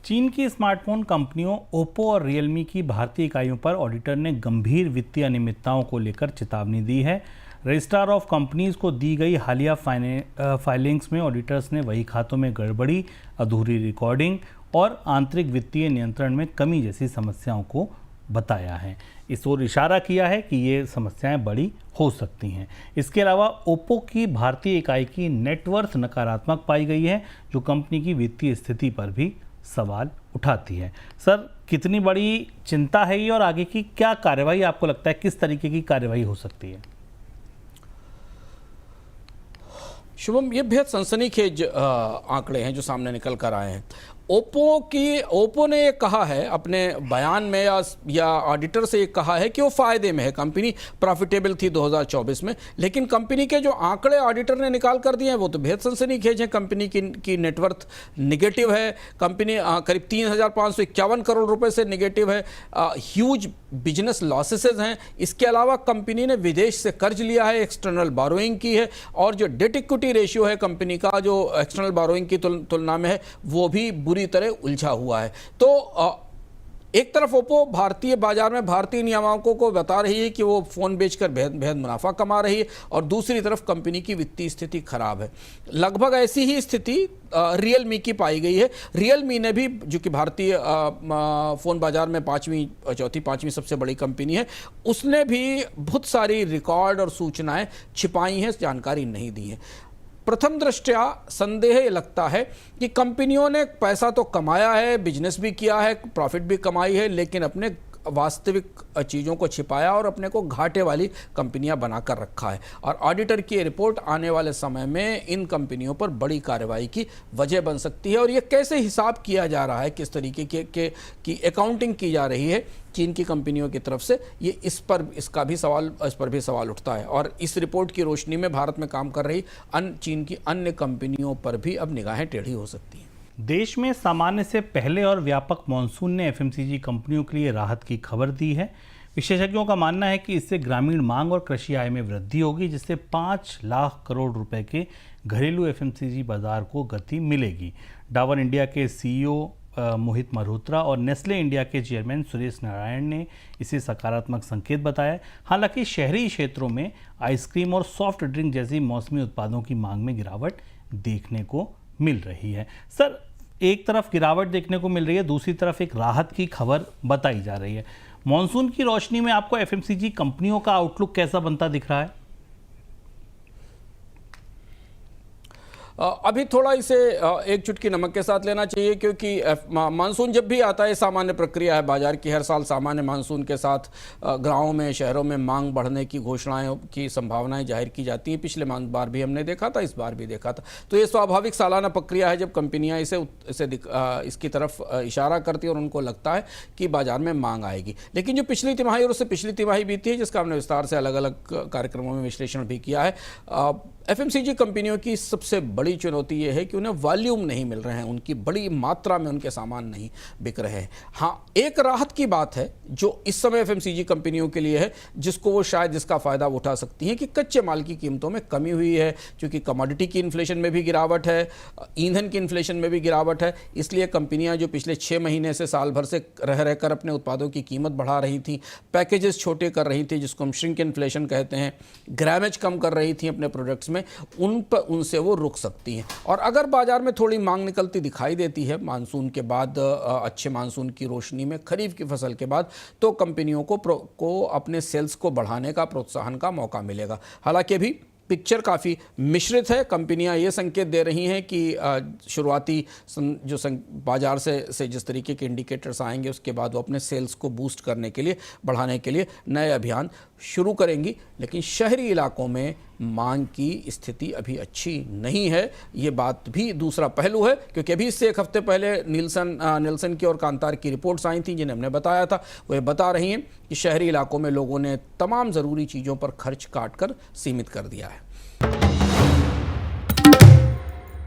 चीन की स्मार्टफोन कंपनियों ओप्पो और रियलमी की भारतीय इकाइयों पर ऑडिटर ने गंभीर वित्तीय अनियमितताओं को लेकर चेतावनी दी है। रजिस्ट्रार ऑफ कंपनीज को दी गई हालिया फाइलिंग्स में ऑडिटर्स ने वही खातों में गड़बड़ी, अधूरी रिकॉर्डिंग और आंतरिक वित्तीय नियंत्रण में कमी जैसी समस्याओं को बताया है। इस ओर इशारा किया है कि ये समस्याएं बड़ी हो सकती हैं। इसके अलावा ओप्पो की भारतीय इकाई की नेटवर्थ नकारात्मक पाई गई है, जो कंपनी की वित्तीय स्थिति पर भी सवाल उठाती है। सर, कितनी बड़ी चिंता है ये और आगे की क्या कार्रवाई आपको लगता है, किस तरीके की कार्रवाई हो सकती है? शुभम, ये बेहद सनसनीखेज आंकड़े हैं जो सामने निकल कर आए हैं। ओप्पो ने ये कहा है अपने बयान में या ऑडिटर से ये कहा है कि वो फायदे में है, कंपनी प्रॉफिटेबल थी 2024 में, लेकिन कंपनी के जो आंकड़े ऑडिटर ने निकाल कर दिए हैं वो तो बेहद सनसनीखेज हैं। कंपनी की नेटवर्थ निगेटिव है, कंपनी करीब 3,551 करोड़ रुपए से निगेटिव है, ह्यूज बिजनेस लॉसेसेस हैं। इसके अलावा कंपनी ने विदेश से कर्ज लिया है, एक्सटर्नल बोरोइंग की है, और जो डेट इक्विटी रेशियो है कंपनी का जो एक्सटर्नल बोरोइंग की तुलना में है वो भी बुरी तरह उलझा हुआ है। तो एक तरफ ओप्पो भारतीय बाजार में भारतीय नियामकों को बता रही है कि वो फोन बेचकर बेहद मुनाफा कमा रही है, और दूसरी तरफ कंपनी की वित्तीय स्थिति खराब है। लगभग ऐसी ही स्थिति रियलमी की पाई गई है। रियलमी ने भी, जो कि भारतीय फोन बाजार में चौथी पांचवी सबसे बड़ी कंपनी है, उसने भी बहुत सारी रिकॉर्ड और सूचनाएं छिपाई हैं, जानकारी नहीं दी है। प्रथम दृष्टया संदेह ये लगता है कि कंपनियों ने पैसा तो कमाया है, बिजनेस भी किया है, प्रॉफिट भी कमाई है, लेकिन अपने वास्तविक चीज़ों को छिपाया और अपने को घाटे वाली कंपनियां बनाकर रखा है। और ऑडिटर की रिपोर्ट आने वाले समय में इन कंपनियों पर बड़ी कार्रवाई की वजह बन सकती है। और ये कैसे हिसाब किया जा रहा है, किस तरीके की अकाउंटिंग की जा रही है चीन की कंपनियों की तरफ से, ये इस पर भी सवाल उठता है। और इस रिपोर्ट की रोशनी में भारत में काम कर रही चीन की अन्य कंपनियों पर भी अब निगाहें टेढ़ी हो सकती हैं। देश में सामान्य से पहले और व्यापक मानसून ने एफएमसीजी कंपनियों के लिए राहत की खबर दी है। विशेषज्ञों का मानना है कि इससे ग्रामीण मांग और कृषि आय में वृद्धि होगी, जिससे 5 लाख करोड़ रुपए के घरेलू एफएमसीजी बाजार को गति मिलेगी। डाबर इंडिया के सीईओ मोहित मल्होत्रा और नेस्ले इंडिया के चेयरमैन सुरेश नारायण ने इसे सकारात्मक संकेत बताया। हालांकि शहरी क्षेत्रों में आइसक्रीम और सॉफ्ट ड्रिंक जैसी मौसमी उत्पादों की मांग में गिरावट देखने को मिल रही है। सर, एक तरफ गिरावट देखने को मिल रही है, दूसरी तरफ एक राहत की खबर बताई जा रही है। मॉनसून की रोशनी में आपको एफएमसीजी कंपनियों का आउटलुक कैसा बनता दिख रहा है? अभी थोड़ा इसे एक चुटकी नमक के साथ लेना चाहिए, क्योंकि मानसून जब भी आता है सामान्य प्रक्रिया है बाजार की। हर साल सामान्य मानसून के साथ गांवों में, शहरों में मांग बढ़ने की घोषणाएं की संभावनाएं जाहिर की जाती हैं। पिछले बार भी हमने देखा था, इस बार भी देखा था। तो ये स्वाभाविक सालाना प्रक्रिया है जब कंपनियां इसकी तरफ इशारा करती है और उनको लगता है कि बाजार में मांग आएगी। लेकिन जो पिछली तिमाही और उससे पिछली तिमाही बीती है, जिसका हमने विस्तार से अलग अलग कार्यक्रमों में विश्लेषण भी किया है, एफएमसीजी कंपनियों की सबसे बड़ी चुनौती यह है कि उन्हें वॉल्यूम नहीं मिल रहे हैं, उनकी बड़ी मात्रा में उनके सामान नहीं बिक रहे हैं। हाँ, एक राहत की बात है जो इस समय एफएमसीजी कंपनियों के लिए है, जिसका फायदा उठा सकती हैं, कि कच्चे माल की कीमतों में कमी हुई है, क्योंकि कमोडिटी की इन्फ्लेशन में भी गिरावट है, ईंधन की इन्फ्लेशन में भी गिरावट है। इसलिए कंपनियां जो पिछले 6 महीने से साल भर से रहकर अपने उत्पादों की कीमत बढ़ा रही थी, पैकेजेस छोटे कर रही थी, जिसको हम श्रिंक इन्फ्लेशन कहते हैं, ग्रामेज कम कर रही थी अपने प्रोडक्ट्स में, उनसे वो रुक सकती हैं। और अगर बाजार में थोड़ी मांग निकलती दिखाई देती है मानसून के बाद, अच्छे मानसून की रोशनी में खरीफ की फसल के बाद, तो कंपनियों को अपने सेल्स को बढ़ाने का, प्रोत्साहन का मौका मिलेगा। हालांकि अभी पिक्चर काफ़ी मिश्रित है। कंपनियां ये संकेत दे रही हैं कि शुरुआती जो बाजार से जिस तरीके के इंडिकेटर्स आएंगे, उसके बाद वो अपने सेल्स को बूस्ट करने के लिए, बढ़ाने के लिए नए अभियान शुरू करेंगी। लेकिन शहरी इलाकों में मांग की स्थिति अभी अच्छी नहीं है। ये बात भी दूसरा पहलू है, क्योंकि अभी इससे एक हफ्ते पहले निल्सन की और कांतार की रिपोर्ट्स आई थी, जिन्हें हमने बताया था। वो ये बता रही हैं कि शहरी इलाकों में लोगों ने तमाम ज़रूरी चीज़ों पर खर्च काट कर सीमित कर दिया है।